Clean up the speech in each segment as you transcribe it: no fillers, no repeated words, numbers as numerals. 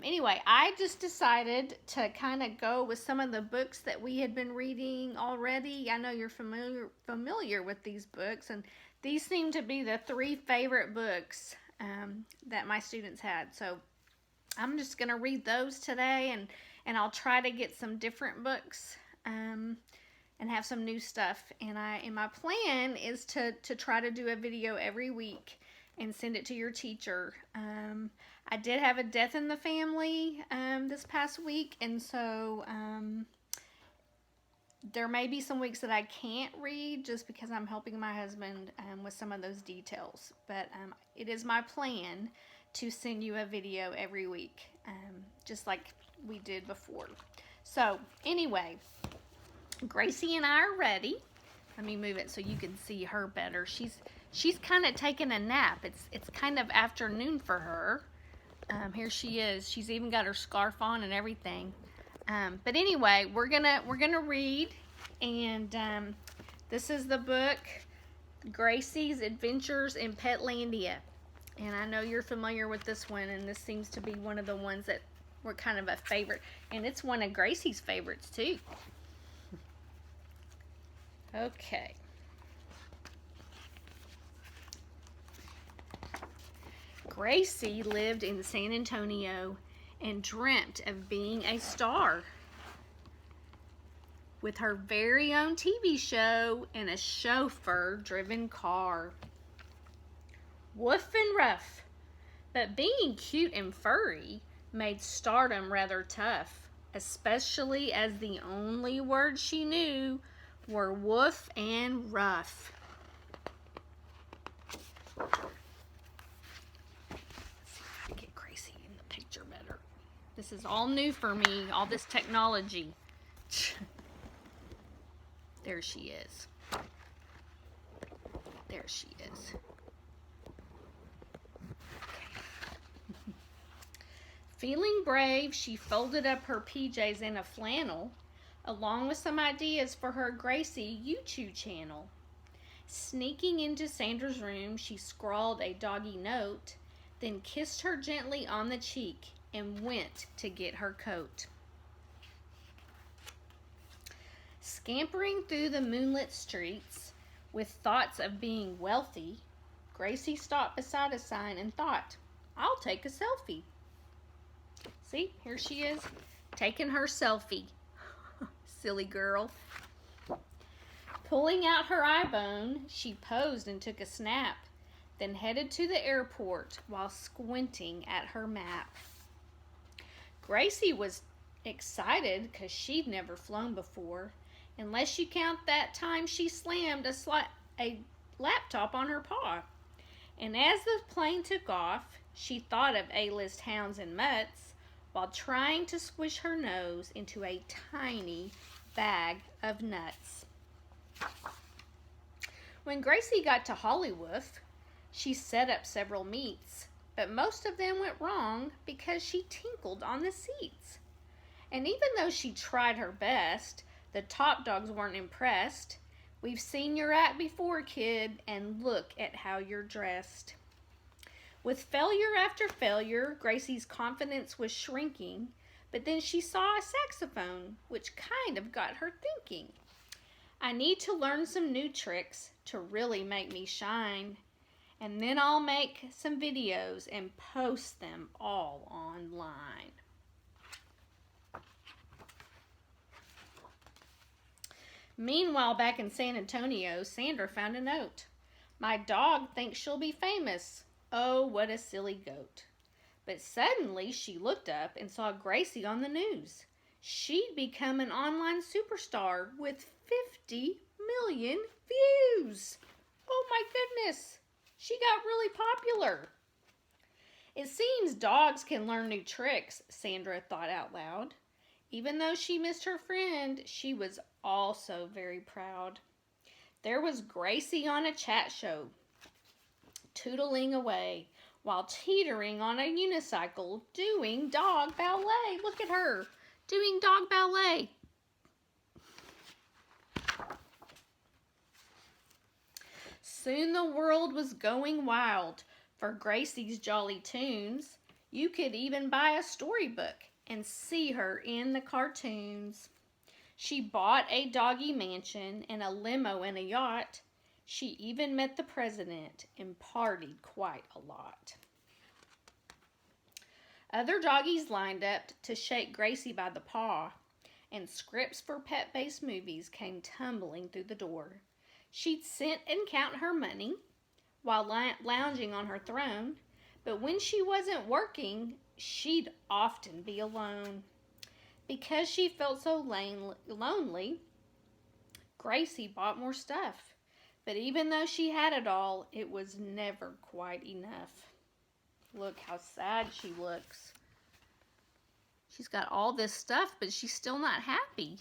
Anyway, I just decided to kind of go with some of the books that we had been reading already. I know you're familiar with these books, and these seem to be the 3 favorite books that my students had. So I'm just going to read those today, and I'll try to get some different books and have some new stuff. And my plan is to try to do a video every week and send it to your teacher. I did have a death in the family this past week, and so there may be some weeks that I can't read just because I'm helping my husband with some of those details. But it is my plan to send you a video every week, just like we did before. So anyway, Gracie and I are ready. Let me move it so you can see her better. She's kind of taking a nap. It's kind of afternoon for her. Here she is. She's even got her scarf on and everything. But anyway, we're gonna read, and this is the book Gracie's Adventures in Petlandia. And I know you're familiar with this one, and this seems to be one of the ones that were kind of a favorite, and it's one of Gracie's favorites too. Okay. Gracie lived in San Antonio and dreamt of being a star. With her very own TV show and a chauffeur-driven car. Woof and rough, but being cute and furry made stardom rather tough, especially as the only words she knew were woof and rough. This is all new for me, all this technology. There she is. There she is. Okay. Feeling brave, she folded up her PJs in a flannel, along with some ideas for her Gracie YouTube channel. Sneaking into Sandra's room, she scrawled a doggy note, then kissed her gently on the cheek and went to get her coat. Scampering through the moonlit streets with thoughts of being wealthy, Gracie stopped beside a sign and thought, I'll take a selfie. See, here she is, taking her selfie. Silly girl. Pulling out her iPhone, she posed and took a snap, then headed to the airport while squinting at her map. Gracie was excited because she'd never flown before, unless you count that time she slammed a laptop on her paw. And as the plane took off, she thought of A-list hounds and mutts while trying to squish her nose into a tiny bag of nuts. When Gracie got to Hollywood, she set up several meets, but most of them went wrong because she tinkled on the seats. And even though she tried her best, the top dogs weren't impressed. We've seen your act before, kid, and look at how you're dressed. With failure after failure, Gracie's confidence was shrinking, but then she saw a saxophone, which kind of got her thinking. I need to learn some new tricks to really make me shine. And then I'll make some videos and post them all online. Meanwhile, back in San Antonio, Sandra found a note. My dog thinks she'll be famous. Oh, what a silly goat. But suddenly she looked up and saw Gracie on the news. She'd become an online superstar with 50 million views. Oh my goodness. She got really popular. It seems dogs can learn new tricks, Sandra thought out loud. Even though she missed her friend, she was also very proud. There was Gracie on a chat show, tootling away while teetering on a unicycle, doing dog ballet. Look at her, doing dog ballet. Soon the world was going wild for Gracie's jolly tunes. You could even buy a storybook and see her in the cartoons. She bought a doggy mansion and a limo and a yacht. She even met the president and partied quite a lot. Other doggies lined up to shake Gracie by the paw, and scripts for pet-based movies came tumbling through the door. She'd sit and count her money while lounging on her throne, but when she wasn't working, she'd often be alone. Because she felt so lonely, Gracie bought more stuff. But even though she had it all, it was never quite enough. Look how sad she looks. She's got all this stuff, but she's still not happy.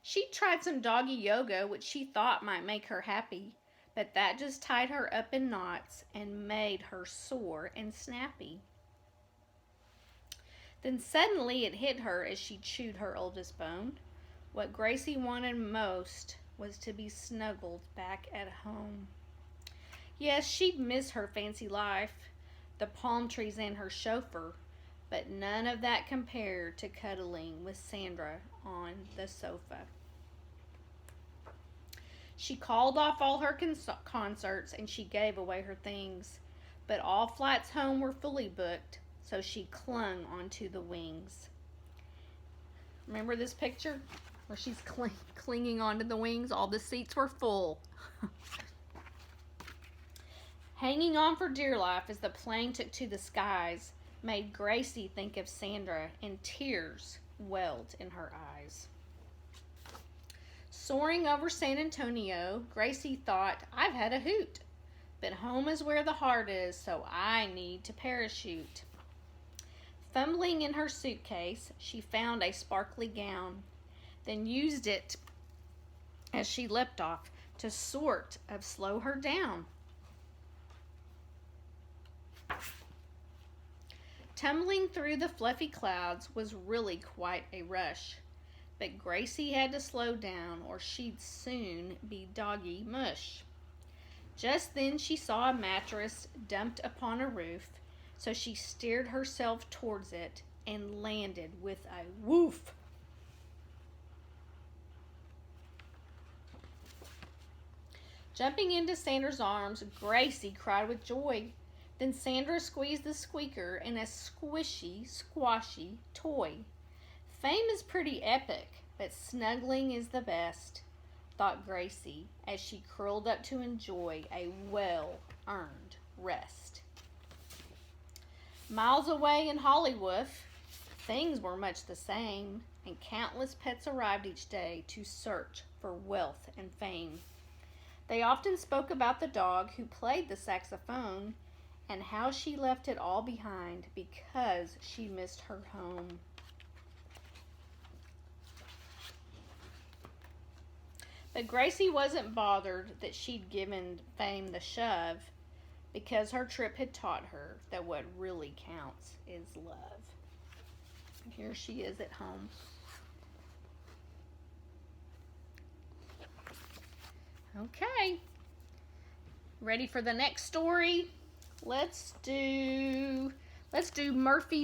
She tried some doggy yoga, which she thought might make her happy, but that just tied her up in knots and made her sore and snappy. Then suddenly it hit her as she chewed her oldest bone. What Gracie wanted most was to be snuggled back at home. Yes, she'd miss her fancy life, the palm trees and her chauffeur, but none of that compared to cuddling with Sandra on the sofa. She called off all her concerts and she gave away her things, but all flights home were fully booked, so she clung onto the wings. Remember this picture where she's clinging onto the wings? All the seats were full. Hanging on for dear life as the plane took to the skies made Gracie think of Sandra, and tears welled in her eyes. Soaring over San Antonio, Gracie thought, I've had a hoot, but home is where the heart is, so I need to parachute. Fumbling in her suitcase, she found a sparkly gown, then used it as she leapt off to sort of slow her down. Tumbling through the fluffy clouds was really quite a rush, but Gracie had to slow down or she'd soon be doggy mush. Just then she saw a mattress dumped upon a roof, so she steered herself towards it and landed with a woof. Jumping into Sandra's arms, Gracie cried with joy. Then Sandra squeezed the squeaker in a squishy, squashy toy. Fame is pretty epic, but snuggling is the best, thought Gracie as she curled up to enjoy a well-earned rest. Miles away in Hollywood, things were much the same, and countless pets arrived each day to search for wealth and fame. They often spoke about the dog who played the saxophone and how she left it all behind because she missed her home. But Gracie wasn't bothered that she'd given fame the shove, because her trip had taught her that what really counts is love. Here she is at home. Okay, ready for the next story? Let's do Murphy